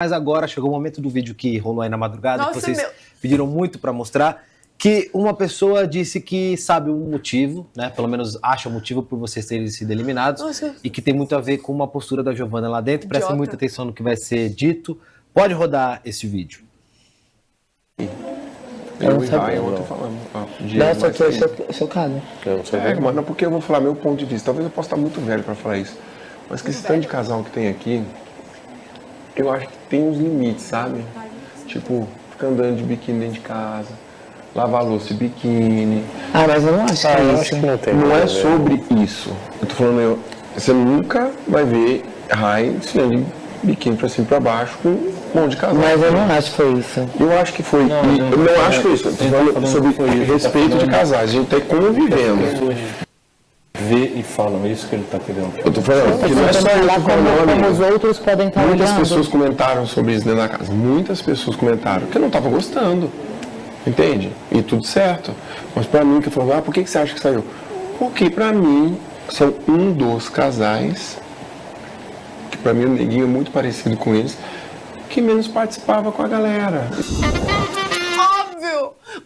Mas agora chegou o momento do vídeo que rolou aí na madrugada, que vocês pediram muito para mostrar, que uma pessoa disse que sabe o motivo, né? Pelo menos acha o motivo por vocês terem sido eliminados. Nossa. E que tem muito a ver com uma postura da Giovana lá dentro. Prestem muita atenção no que vai ser dito. Pode rodar esse vídeo. Eu não sabia, eu tô falando. Nossa, eu tô chocado. Mano, porque eu vou falar meu ponto de vista. Talvez eu possa estar muito velho pra falar isso. Mas que esse tanto de casal que tem aqui, eu acho que tem uns limites, sabe? Tipo, ficar andando de biquíni dentro de casa, lavar louça de biquíni. Ah, mas eu não acho que é isso. Não é sobre isso. Eu tô falando, você nunca vai ver Rai desfilando de biquíni pra cima e pra baixo com um monte de casal. Mas eu não acho que foi isso. Eu acho que foi. Eu não acho que foi isso. Eu tô falando sobre respeito de casais. A gente tá convivendo. Vê e falam, é isso que ele está querendo. Eu tô falando que não é só eu como os outros podem estar Muitas olhando. pessoas comentaram sobre isso dentro da casa. Muitas pessoas comentaram que eu não estava gostando. Entende? E tudo certo. Mas pra mim, que eu falo, por que você acha que saiu? Porque pra mim, são um dos casais, que pra mim o Neguinho é muito parecido com eles, que menos participava com a galera.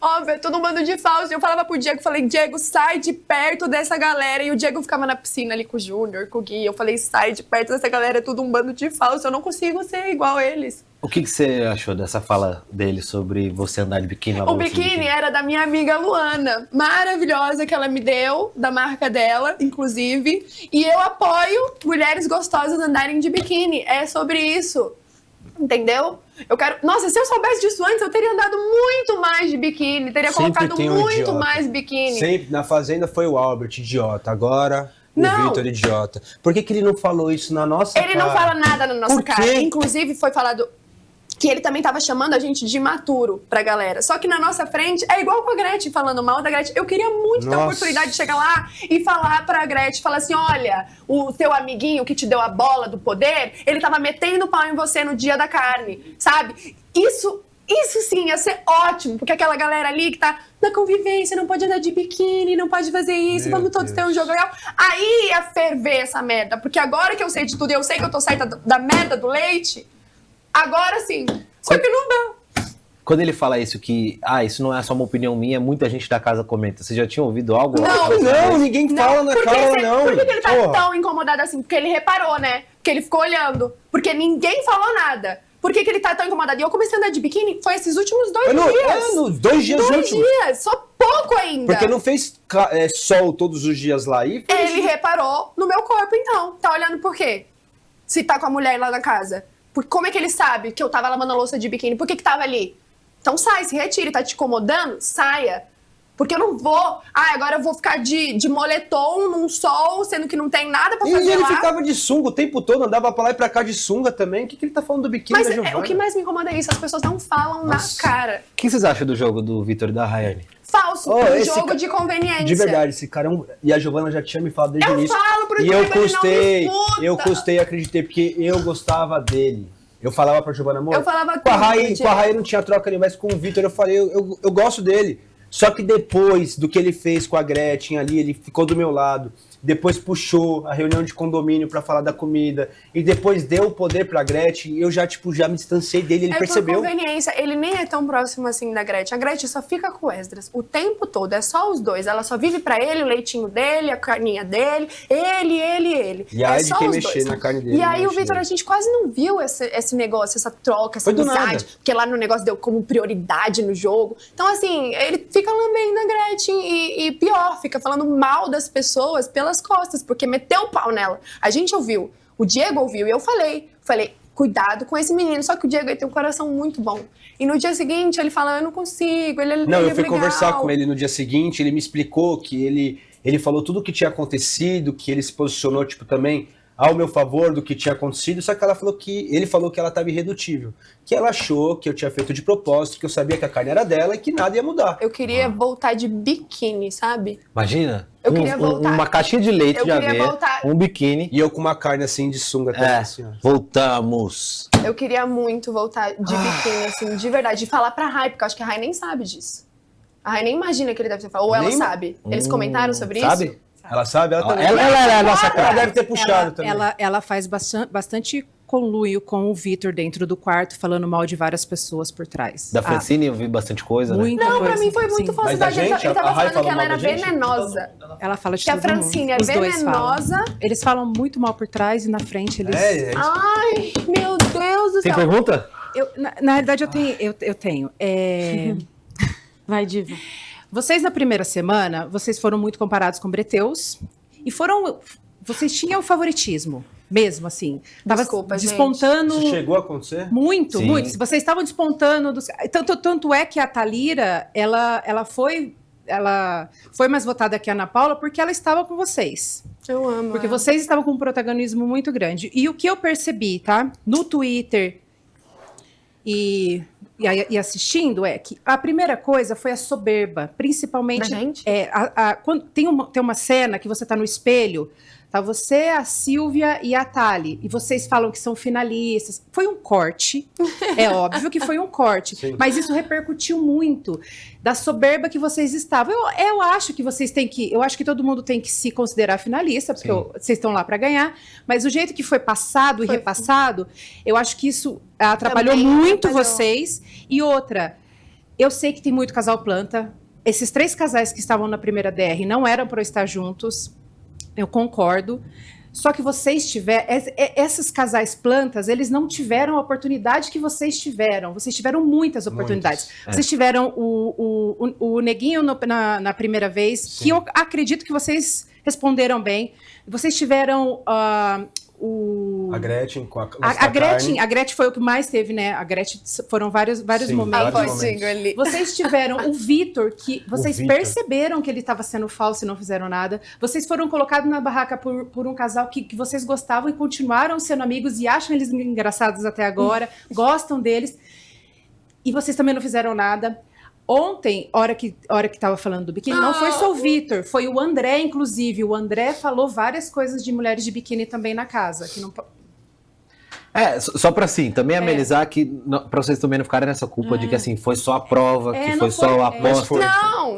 Óbvio, é todo um bando de falso. Eu falava pro Diego, falei, Diego, sai de perto dessa galera. E o Diego ficava na piscina ali com o Júnior, com o Gui. Eu falei, sai de perto dessa galera, é tudo um bando de falso. Eu não consigo ser igual a eles. O que você achou dessa fala dele sobre você andar de biquíni? O biquíni era da minha amiga Luana, maravilhosa, que ela me deu, da marca dela, inclusive. E eu apoio mulheres gostosas andarem de biquíni. É sobre isso. Entendeu? Eu quero. Nossa, se eu soubesse disso antes, eu teria andado muito mais de biquíni, teria colocado muito mais biquíni. Sempre na Fazenda foi o Albert idiota, agora o Vitor idiota. Por que ele não falou isso na nossa cara? Ele não fala nada na nossa cara. Inclusive, foi falado que ele também tava chamando a gente de imaturo pra galera. Só que na nossa frente, é igual com a Gretchen, falando mal da Gretchen. Eu queria muito ter a oportunidade de chegar lá e falar pra Gretchen, falar assim, olha, o teu amiguinho que te deu a bola do poder, ele tava metendo pau em você no dia da carne, sabe? Isso sim ia ser ótimo, porque aquela galera ali que tá na convivência, não pode andar de biquíni, não pode fazer isso, vamos todos ter um jogo legal. Aí ia ferver essa merda, porque agora que eu sei de tudo e eu sei que eu tô certa da merda do leite, agora sim, só que não dá. Quando ele fala isso, que isso não é só uma opinião minha, muita gente da casa comenta. Você já tinha ouvido algo? Não, ninguém fala na cara, não. Por que ele tá tão incomodado assim? Porque ele reparou, né? Porque ele ficou olhando. Porque ninguém falou nada. Por que ele tá tão incomodado? E eu comecei a andar de biquíni, foi esses últimos 2 dias. 2 dias últimos. 2 dias, só pouco ainda. Porque não fez sol todos os dias lá e... Ele reparou no meu corpo, então. Tá olhando por quê? Se tá com a mulher lá na casa. Como é que ele sabe que eu tava lavando a louça de biquíni? Por que tava ali? Então sai, se retire. Tá te incomodando? Saia. Porque eu não vou... agora eu vou ficar de moletom num sol, sendo que não tem nada pra fazer lá. E ele ficava de sunga o tempo todo, andava pra lá e pra cá de sunga também. O que ele tá falando do biquíni da Giovana? Mas o que mais me incomoda é isso. As pessoas não falam na cara. O que vocês acham do jogo do Vitor e da Rayane? Falso. Jogo de conveniência. De verdade, esse cara é um... E a Giovana já tinha me falado desde o início. Eu falo pro Diego, eu custei, acreditei, porque eu gostava dele. Eu falava pra Giovana, amor, eu falava com a Rai não tinha troca nenhuma, mas com o Vitor eu falei, eu gosto dele. Só que depois do que ele fez com a Gretchen ali, ele ficou do meu lado. Depois puxou a reunião de condomínio pra falar da comida. E depois deu o poder pra Gretchen. E eu já me distanciei dele, ele percebeu. Por conveniência. Ele nem é tão próximo assim da Gretchen. A Gretchen só fica com o Esdras o tempo todo. É só os dois. Ela só vive pra ele, o leitinho dele, a carninha dele. Ele. E aí de quem mexer na carne dele. E aí o Vitor, a gente quase não viu esse negócio, essa troca, essa amizade. Porque lá no negócio deu como prioridade no jogo. Então assim, ele fica lambendo a Gretchen. E pior, fica falando mal das pessoas pelas costas, porque meteu o pau nela. A gente ouviu, o Diego ouviu e eu falei, cuidado com esse menino. Só que o Diego ele tem um coração muito bom. E no dia seguinte ele fala, eu não consigo, eu fui conversar com ele no dia seguinte, ele me explicou que ele falou tudo o que tinha acontecido, que ele se posicionou, também ao meu favor do que tinha acontecido, só que ele falou que ela estava irredutível, que ela achou que eu tinha feito de propósito, que eu sabia que a carne era dela e que nada ia mudar. Eu queria voltar de biquíni, sabe? Imagina, eu queria voltar. Uma caixinha de leite de aveia, um biquíni. E eu com uma carne assim de sunga até assim. Voltamos. Eu queria muito voltar de biquíni, assim, de verdade, de falar pra Rai, porque eu acho que a Rai nem sabe disso. A Rai nem imagina que ele deve ter falado, ou ela sabe. Eles comentaram sobre sabe? isso? Ela sabe, ela também. Ela é a nossa cara. Ela deve ter puxado também. Ela faz bastante conluio com o Vitor dentro do quarto, falando mal de várias pessoas por trás. Da Francine eu vi bastante coisa, né? Não, pra mim foi muito falsidade. Ele tava falando que ela era venenosa. Ela fala de que a todo mundo. Francine é Os dois venenosa. falam. Eles falam muito mal por trás e na frente eles... Ai, meu Deus do Tem céu. pergunta? Na verdade, eu tenho. Vai, Diva. Vocês, na primeira semana, vocês foram muito comparados com breteus e vocês tinham favoritismo, mesmo assim. Tava Desculpa, despontando... Isso chegou a acontecer? Muito, Sim. muito. Vocês estavam despontando... Tanto é que a Thalira, ela foi mais votada que a Ana Paula porque ela estava com vocês. Eu amo. Porque vocês estavam com um protagonismo muito grande. E o que eu percebi, tá? No Twitter e assistindo é que a primeira coisa foi a soberba, principalmente... Da gente? Quando tem uma cena que você tá no espelho, tá você, a Silvia e a Thali, e vocês falam que são finalistas. Foi um corte, é óbvio que foi um corte, Sim. mas isso repercutiu muito da soberba que vocês estavam. Eu acho que vocês têm que... Eu acho que todo mundo tem que se considerar finalista, porque vocês estão lá para ganhar, mas o jeito que foi passado e repassado, eu acho que isso atrapalhou Também muito atrapalhou. vocês. E outra, eu sei que tem muito casal planta. Esses 3 casais que estavam na primeira DR não eram para estar juntos. Eu concordo. Só que vocês tiveram... Esses casais plantas, eles não tiveram a oportunidade que vocês tiveram. Vocês tiveram muitas oportunidades. Vocês tiveram o Neguinho na primeira vez, Sim. que eu acredito que vocês responderam bem. Vocês tiveram... A Gretchen com a A Gretchen foi o que mais teve, né? A Gretchen foram vários Sim, momentos. vários momentos. ali. Vocês tiveram o Vitor, que vocês Vitor. perceberam que ele estava sendo falso e não fizeram nada. Vocês foram colocados na barraca por um casal que vocês gostavam e continuaram sendo amigos e acham eles engraçados até agora, gostam deles. E vocês também não fizeram nada. Ontem, hora que tava falando do biquíni, não foi só o Vitor, foi o André, inclusive. O André falou várias coisas de mulheres de biquíni também na casa. Que não... Só pra assim, também amenizar que, pra vocês também não ficarem nessa culpa de que assim, foi só a prova, que não foi só a Mas aposta. foi.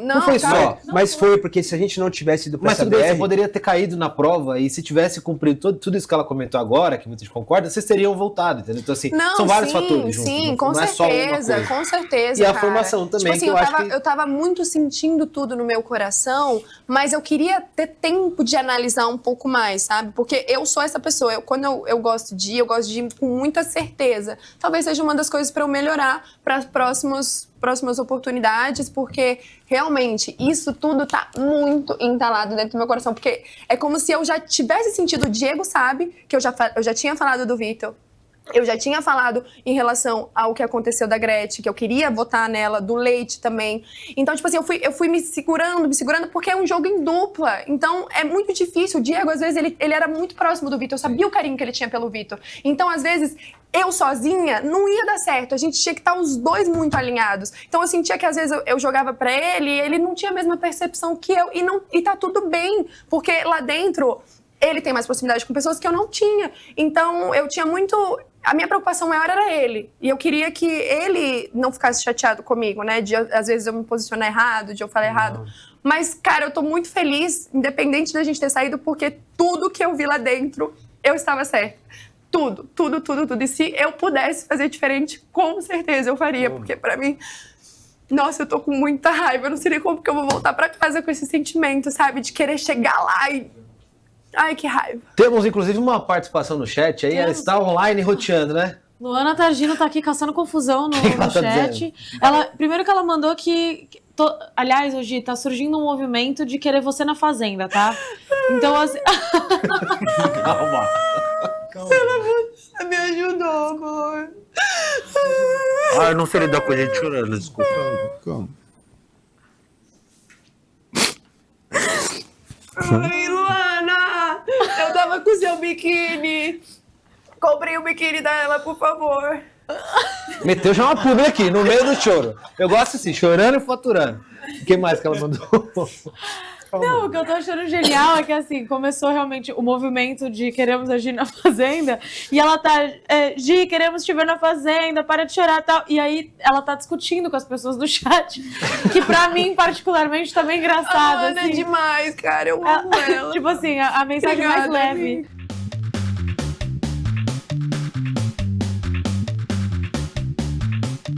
Não foi tá? só. Mas foi, porque se a gente não tivesse ido pra Mas essa tudo bem, você BR... poderia ter caído na prova e se tivesse cumprido tudo isso que ela comentou agora, que muitos concordam, vocês teriam voltado, entendeu? Então assim, são vários fatores juntos. Sim, não, com não é só uma certeza, coisa. com certeza, E a cara. formação também, Tipo assim, que eu acho que... eu tava muito sentindo tudo no meu coração, mas eu queria ter tempo de analisar um pouco mais, sabe? Porque eu sou essa pessoa, quando eu gosto de ir com muita certeza. Talvez seja uma das coisas para eu melhorar para as próximas oportunidades, porque realmente isso tudo tá muito entalado dentro do meu coração, porque é como se eu já tivesse sentido, o Diego sabe que eu já tinha falado do Vitor, eu já tinha falado em relação ao que aconteceu da Gretchen, que eu queria votar nela, do Leite também. Então, tipo assim, eu fui me segurando, porque é um jogo em dupla. Então, é muito difícil. O Diego, às vezes, ele era muito próximo do Vitor. Eu sabia o carinho que ele tinha pelo Vitor. Então, às vezes, eu sozinha não ia dar certo. A gente tinha que estar os dois muito alinhados. Então, eu sentia que, às vezes, eu jogava pra ele e ele não tinha a mesma percepção que eu. E tá tudo bem, porque lá dentro... Ele tem mais proximidade com pessoas que eu não tinha. Então, eu tinha muito... A minha preocupação maior era ele. E eu queria que ele não ficasse chateado comigo, né? De, às vezes, eu me posicionar errado, de eu falar errado. Mas, cara, eu tô muito feliz, independente da gente ter saído, porque tudo que eu vi lá dentro, eu estava certa. Tudo. E se eu pudesse fazer diferente, com certeza eu faria. Porque, pra mim... Nossa, eu tô com muita raiva. Eu não sei nem como que eu vou voltar pra casa com esse sentimento, sabe? De querer chegar lá e... Ai, que raiva. Temos, inclusive, uma participação no chat aí, ela está online roteando, né? Luana Targino tá aqui caçando confusão no chat. Primeiro que ela mandou que... aliás, hoje tá surgindo um movimento de querer você na Fazenda, tá? Então, assim... Calma. Você me ajudou, amor. Eu não sei lidar com a gente chorando, desculpa. Calma. Ai, Luana! Eu tava com o seu biquíni. Comprei o biquíni dela, por favor. Meteu já uma publi aqui, no meio do choro. Eu gosto assim, chorando e faturando. O que mais que ela mandou? Não, o que eu tô achando genial é que, assim, começou realmente o movimento de queremos agir na Fazenda, e ela tá, Gi, queremos te ver na Fazenda, para de chorar e tal. E aí ela tá discutindo com as pessoas do chat, que pra mim, particularmente, tá bem engraçado. A Ana assim. é demais, cara, eu amo ela. Tipo assim, a mensagem Obrigada, mais leve. amiga.